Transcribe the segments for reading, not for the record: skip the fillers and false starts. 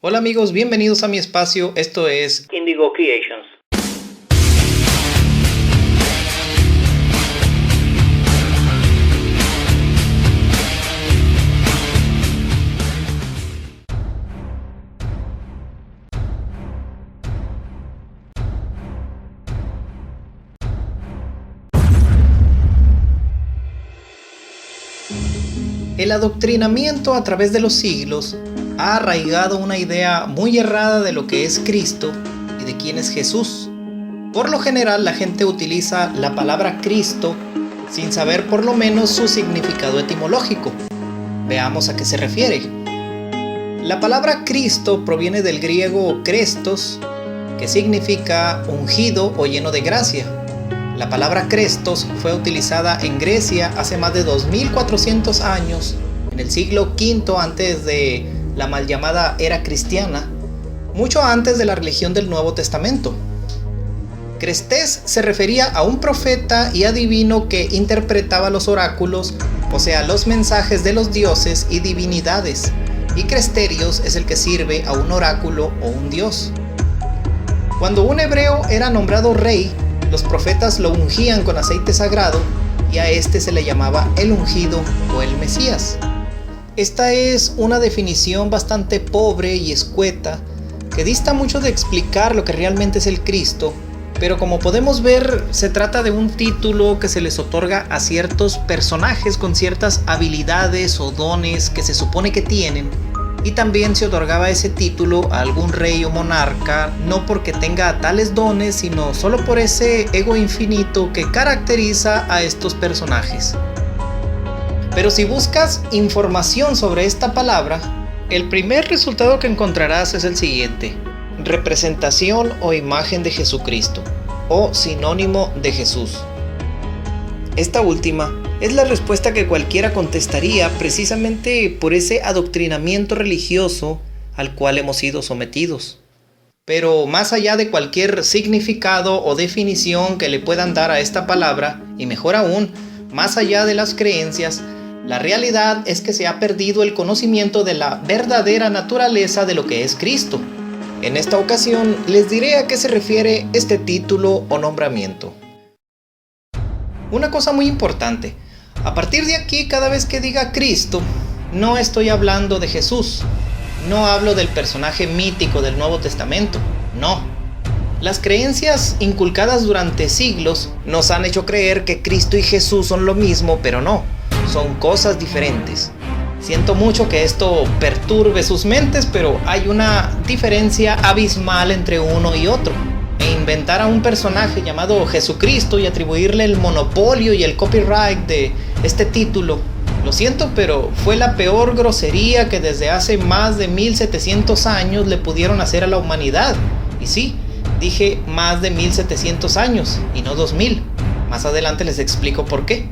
Hola amigos, bienvenidos a mi espacio, esto es Indigo Creations. el adoctrinamiento a través de los siglos ha arraigado una idea muy errada de lo que es Cristo y de quién es Jesús. Por lo general la gente utiliza la palabra Cristo sin saber por lo menos su significado etimológico. Veamos a qué se refiere. La palabra Cristo proviene del griego Krestos, que significa ungido o lleno de gracia. La palabra Crestos fue utilizada en Grecia hace más de 2400 años, en el siglo V antes de la mal llamada era cristiana, mucho antes de la religión del Nuevo Testamento. Crestés se refería a un profeta y adivino que interpretaba los oráculos, o sea, los mensajes de los dioses y divinidades, y Cresterios es el que sirve a un oráculo o un dios. Cuando un hebreo era nombrado rey, los profetas lo ungían con aceite sagrado y a este se le llamaba el ungido o el Mesías. Esta es una definición bastante pobre y escueta que dista mucho de explicar lo que realmente es el Cristo, pero como podemos ver se trata de un título que se les otorga a ciertos personajes con ciertas habilidades o dones que se supone que tienen. Y también se otorgaba ese título a algún rey o monarca, no porque tenga tales dones, sino solo por ese ego infinito que caracteriza a estos personajes. Pero si buscas información sobre esta palabra, el primer resultado que encontrarás es el siguiente: representación o imagen de Jesucristo, o sinónimo de Jesús. Esta última es la respuesta que cualquiera contestaría precisamente por ese adoctrinamiento religioso al cual hemos sido sometidos. Pero más allá de cualquier significado o definición que le puedan dar a esta palabra, y mejor aún, más allá de las creencias, la realidad es que se ha perdido el conocimiento de la verdadera naturaleza de lo que es Cristo. En esta ocasión les diré a qué se refiere este título o nombramiento. Una cosa muy importante: a partir de aquí, cada vez que diga Cristo, no estoy hablando de Jesús. No hablo del personaje mítico del Nuevo Testamento. No. Las creencias inculcadas durante siglos nos han hecho creer que Cristo y Jesús son lo mismo, pero no. Son cosas diferentes. Siento mucho que esto perturbe sus mentes, pero hay una diferencia abismal entre uno y otro. E inventar a un personaje llamado Jesucristo y atribuirle el monopolio y el copyright de este título, lo siento, pero fue la peor grosería que desde hace más de 1700 años le pudieron hacer a la humanidad. Y sí, dije más de 1700 años y no 2000. Más adelante les explico por qué.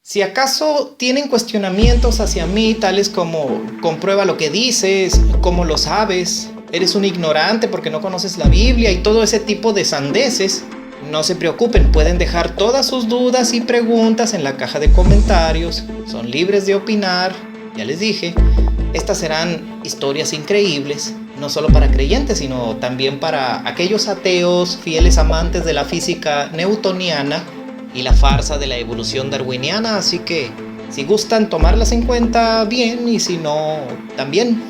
Si acaso tienen cuestionamientos hacia mí, tales como comprueba lo que dices, cómo lo sabes, eres un ignorante porque no conoces la Biblia y todo ese tipo de sandeces, no se preocupen, pueden dejar todas sus dudas y preguntas en la caja de comentarios, son libres de opinar. Ya les dije, estas serán historias increíbles, no solo para creyentes, sino también para aquellos ateos fieles amantes de la física newtoniana y la farsa de la evolución darwiniana, así que si gustan tomarlas en cuenta, bien, y si no, también.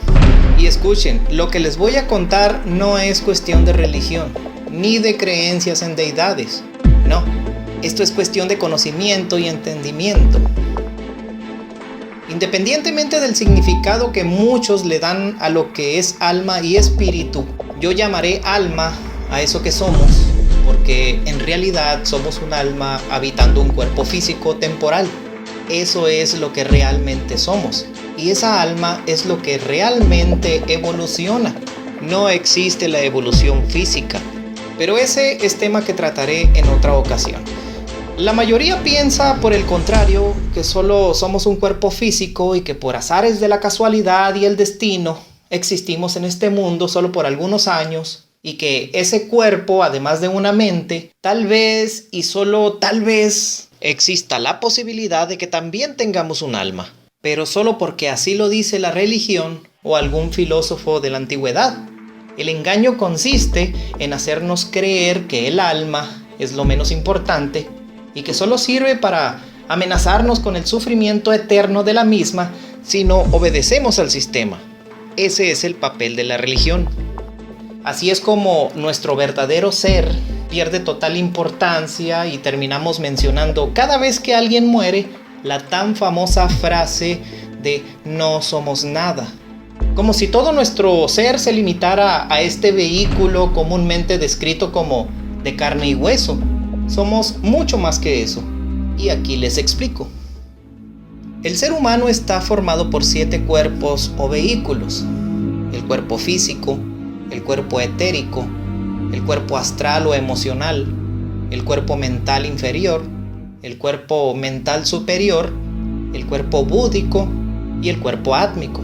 Y escuchen, lo que les voy a contar no es cuestión de religión, ni de creencias en deidades. No, esto es cuestión de conocimiento y entendimiento. Independientemente del significado que muchos le dan a lo que es alma y espíritu, yo llamaré alma a eso que somos, porque en realidad somos un alma habitando un cuerpo físico temporal. Eso es lo que realmente somos. Y esa alma es lo que realmente evoluciona. No existe la evolución física. Pero ese es tema que trataré en otra ocasión. La mayoría piensa, por el contrario, que solo somos un cuerpo físico y que por azares de la casualidad y el destino existimos en este mundo solo por algunos años, y que ese cuerpo, además de una mente, tal vez y solo tal vez exista la posibilidad de que también tengamos un alma. pero solo porque así lo dice la religión o algún filósofo de la antigüedad. El engaño consiste en hacernos creer que el alma es lo menos importante y que solo sirve para amenazarnos con el sufrimiento eterno de la misma si no obedecemos al sistema. Ese es el papel de la religión. Así es como nuestro verdadero ser pierde total importancia y terminamos mencionando cada vez que alguien muere la tan famosa frase de no somos nada. Como si todo nuestro ser se limitara a este vehículo comúnmente descrito como de carne y hueso. Somos mucho más que eso. Y aquí les explico. El ser humano está formado por 7 cuerpos o vehículos. El cuerpo físico, el cuerpo etérico, el cuerpo astral o emocional, el cuerpo mental inferior, el cuerpo mental superior, el cuerpo búdico y el cuerpo átmico.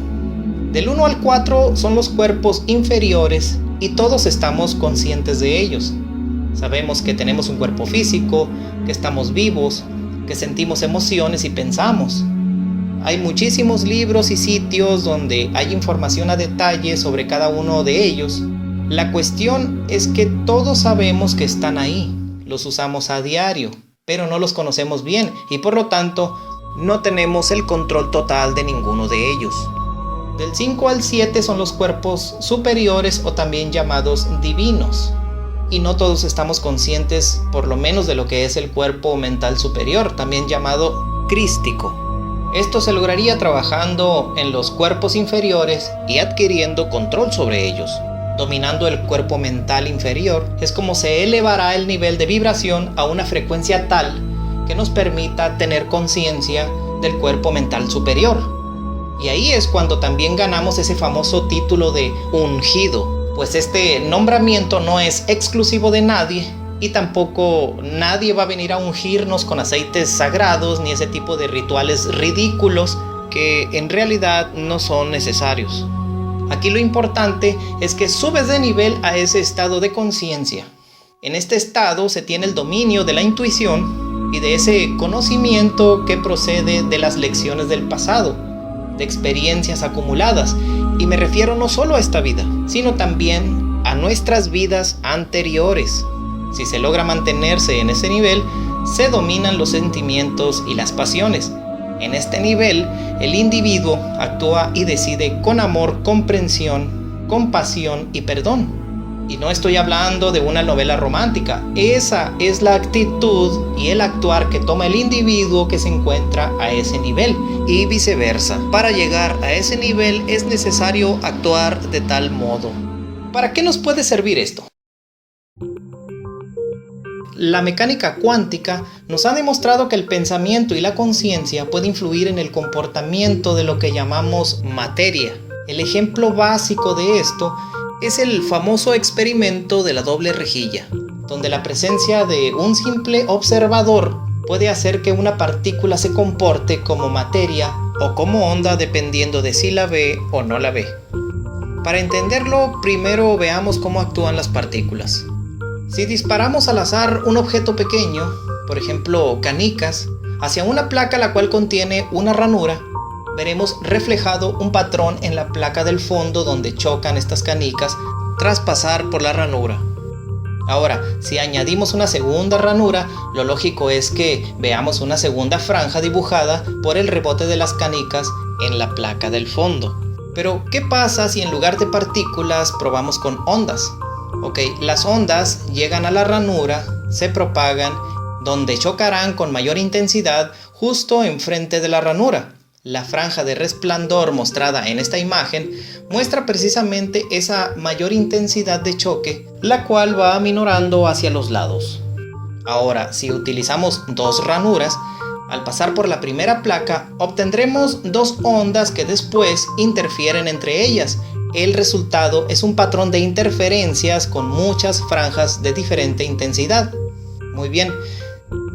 Del 1 al 4 son los cuerpos inferiores y todos estamos conscientes de ellos. Sabemos que tenemos un cuerpo físico, que estamos vivos, que sentimos emociones y pensamos. Hay muchísimos libros y sitios donde hay información a detalle sobre cada uno de ellos. La cuestión es que todos sabemos que están ahí, los usamos a diario, pero no los conocemos bien y por lo tanto no tenemos el control total de ninguno de ellos. Del 5 al 7 son los cuerpos superiores o también llamados divinos. Y no todos estamos conscientes por lo menos de lo que es el cuerpo mental superior, también llamado crístico. Esto se lograría trabajando en los cuerpos inferiores y adquiriendo control sobre ellos. Dominando el cuerpo mental inferior es como se elevará el nivel de vibración a una frecuencia tal que nos permita tener conciencia del cuerpo mental superior. Y ahí es cuando también ganamos ese famoso título de ungido, pues este nombramiento no es exclusivo de nadie y tampoco nadie va a venir a ungirnos con aceites sagrados ni ese tipo de rituales ridículos que en realidad no son necesarios. Aquí lo importante es que subes de nivel a ese estado de conciencia. En este estado se tiene el dominio de la intuición y de ese conocimiento que procede de las lecciones del pasado, de experiencias acumuladas, y me refiero no solo a esta vida, sino también a nuestras vidas anteriores. Si se logra mantenerse en ese nivel, se dominan los sentimientos y las pasiones. En este nivel, el individuo actúa y decide con amor, comprensión, compasión y perdón. Y no estoy hablando de una novela romántica. Esa es la actitud y el actuar que toma el individuo que se encuentra a ese nivel y viceversa. Para llegar a ese nivel es necesario actuar de tal modo. ¿Para qué nos puede servir esto? La mecánica cuántica nos ha demostrado que el pensamiento y la conciencia pueden influir en el comportamiento de lo que llamamos materia. El ejemplo básico de esto es el famoso experimento de la doble rejilla, donde la presencia de un simple observador puede hacer que una partícula se comporte como materia o como onda dependiendo de si la ve o no la ve. Para entenderlo, primero veamos cómo actúan las partículas. Si disparamos al azar un objeto pequeño, por ejemplo canicas, hacia una placa la cual contiene una ranura, veremos reflejado un patrón en la placa del fondo donde chocan estas canicas tras pasar por la ranura. Ahora, si añadimos una segunda ranura, lo lógico es que veamos una segunda franja dibujada por el rebote de las canicas en la placa del fondo. Pero, ¿qué pasa si en lugar de partículas probamos con ondas? Ok, las ondas llegan a la ranura, se propagan, donde chocarán con mayor intensidad justo enfrente de la ranura. La franja de resplandor mostrada en esta imagen muestra precisamente esa mayor intensidad de choque, la cual va aminorando hacia los lados. Ahora, si utilizamos dos ranuras, al pasar por la primera placa, obtendremos dos ondas que después interfieren entre ellas. El resultado es un patrón de interferencias con muchas franjas de diferente intensidad. Muy bien.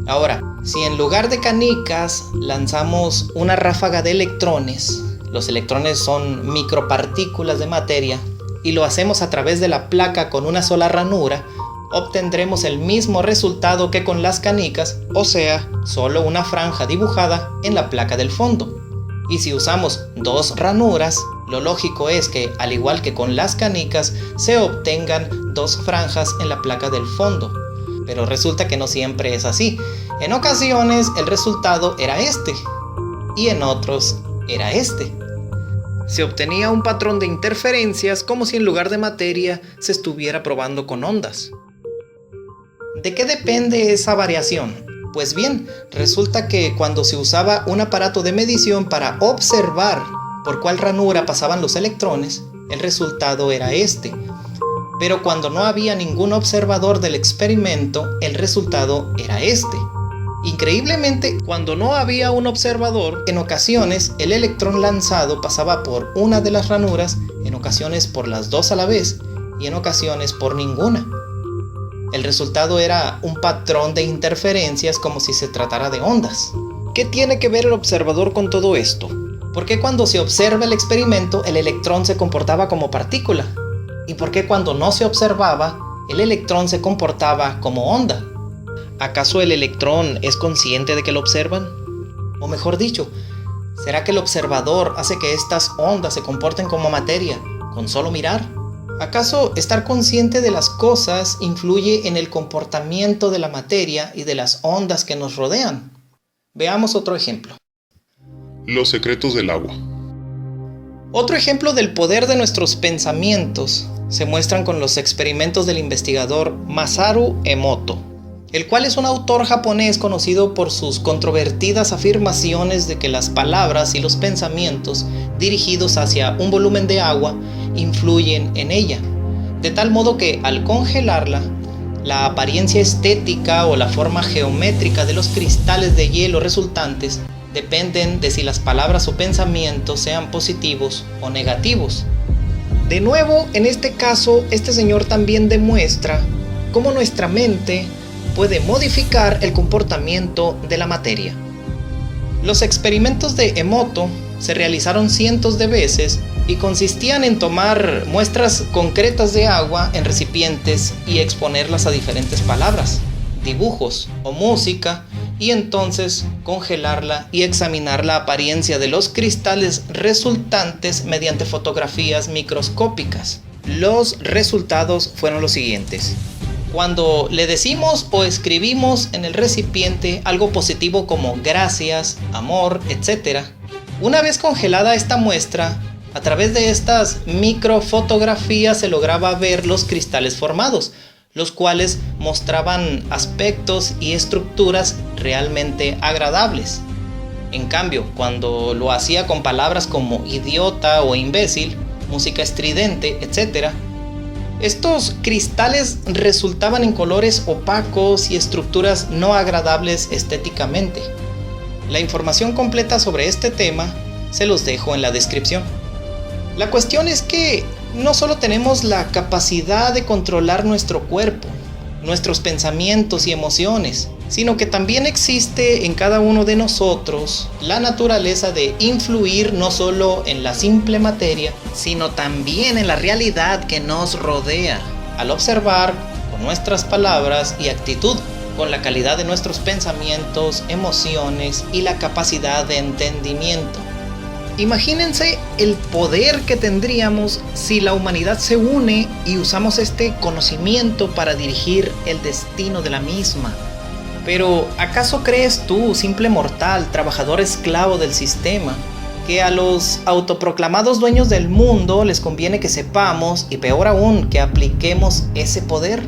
Ahora, si en lugar de canicas lanzamos una ráfaga de electrones, los electrones son micropartículas de materia, y lo hacemos a través de la placa con una sola ranura, obtendremos el mismo resultado que con las canicas, o sea, solo una franja dibujada en la placa del fondo. Y si usamos dos ranuras, lo lógico es que, al igual que con las canicas, se obtengan dos franjas en la placa del fondo. Pero resulta que no siempre es así. En ocasiones el resultado era este, y en otros era este. Se obtenía un patrón de interferencias como si en lugar de materia se estuviera probando con ondas. ¿De qué depende esa variación? Pues bien, resulta que cuando se usaba un aparato de medición para observar por cuál ranura pasaban los electrones, el resultado era este. Pero cuando no había ningún observador del experimento, el resultado era este. Increíblemente, cuando no había un observador, en ocasiones el electrón lanzado pasaba por una de las ranuras, en ocasiones por las dos a la vez y en ocasiones por ninguna. El resultado era un patrón de interferencias como si se tratara de ondas. ¿Qué tiene que ver el observador con todo esto? ¿Por qué cuando se observa el experimento el electrón se comportaba como partícula? ¿Y por qué cuando no se observaba el electrón se comportaba como onda? ¿Acaso el electrón es consciente de que lo observan? O mejor dicho, ¿será que el observador hace que estas ondas se comporten como materia con solo mirar? ¿Acaso estar consciente de las cosas influye en el comportamiento de la materia y de las ondas que nos rodean? Veamos otro ejemplo. Los secretos del agua. Otro ejemplo del poder de nuestros pensamientos se muestran con los experimentos del investigador Masaru Emoto, el cual es un autor japonés conocido por sus controvertidas afirmaciones de que las palabras y los pensamientos dirigidos hacia un volumen de agua influyen en ella, de tal modo que al congelarla, la apariencia estética o la forma geométrica de los cristales de hielo resultantes dependen de si las palabras o pensamientos sean positivos o negativos. De nuevo, en este caso, este señor también demuestra cómo nuestra mente puede modificar el comportamiento de la materia. Los experimentos de Emoto se realizaron cientos de veces y consistían en tomar muestras concretas de agua en recipientes y exponerlas a diferentes palabras, dibujos o música, y entonces congelarla y examinar la apariencia de los cristales resultantes mediante fotografías microscópicas. Los resultados fueron los siguientes. Cuando le decimos o escribimos en el recipiente algo positivo como gracias, amor, etc., una vez congelada esta muestra, a través de estas microfotografías se lograba ver los cristales formados, los cuales mostraban aspectos y estructuras realmente agradables. En cambio, cuando lo hacía con palabras como idiota o imbécil, música estridente, etc., estos cristales resultaban en colores opacos y estructuras no agradables estéticamente. La información completa sobre este tema se los dejo en la descripción. La cuestión es que no solo tenemos la capacidad de controlar nuestro cuerpo, nuestros pensamientos y emociones, sino que también existe en cada uno de nosotros la naturaleza de influir no solo en la simple materia, sino también en la realidad que nos rodea, al observar con nuestras palabras y actitud, con la calidad de nuestros pensamientos, emociones y la capacidad de entendimiento. Imagínense el poder que tendríamos si la humanidad se une y usamos este conocimiento para dirigir el destino de la misma. Pero, ¿acaso crees tú, simple mortal, trabajador esclavo del sistema, que a los autoproclamados dueños del mundo les conviene que sepamos, y peor aún, que apliquemos ese poder?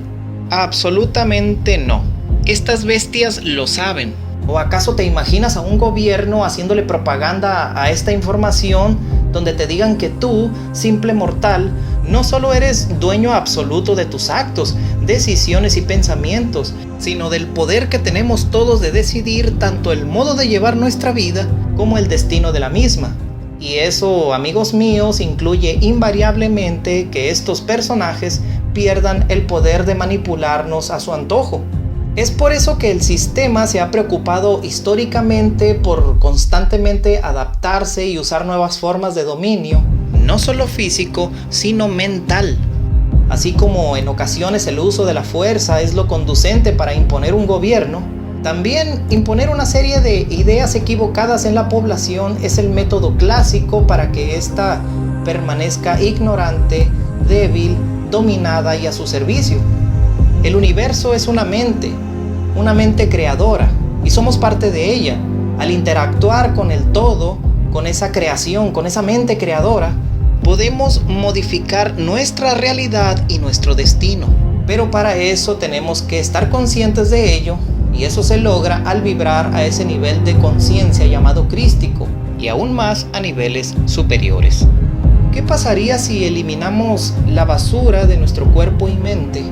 Absolutamente no. Estas bestias lo saben. ¿O acaso te imaginas a un gobierno haciéndole propaganda a esta información donde te digan que tú, simple mortal, no solo eres dueño absoluto de tus actos, decisiones y pensamientos, sino del poder que tenemos todos de decidir tanto el modo de llevar nuestra vida como el destino de la misma? Y eso, amigos míos, incluye invariablemente que estos personajes pierdan el poder de manipularnos a su antojo. Es por eso que el sistema se ha preocupado históricamente por constantemente adaptarse y usar nuevas formas de dominio, no solo físico, sino mental. Así como en ocasiones el uso de la fuerza es lo conducente para imponer un gobierno, También imponer una serie de ideas equivocadas en la población es el método clásico para que ésta permanezca ignorante, débil, dominada y a su servicio. El universo es una mente creadora, y somos parte de ella. Al interactuar con el todo, con esa creación, con esa mente creadora, podemos modificar nuestra realidad y nuestro destino. Pero para eso tenemos que estar conscientes de ello, y eso se logra al vibrar a ese nivel de conciencia llamado crístico, y aún más a niveles superiores. ¿Qué pasaría si eliminamos la basura de nuestro cuerpo y mente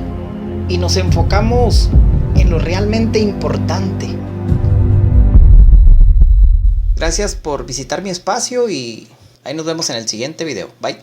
y nos enfocamos en lo realmente importante? Gracias por visitar mi espacio y ahí nos vemos en el siguiente video. Bye.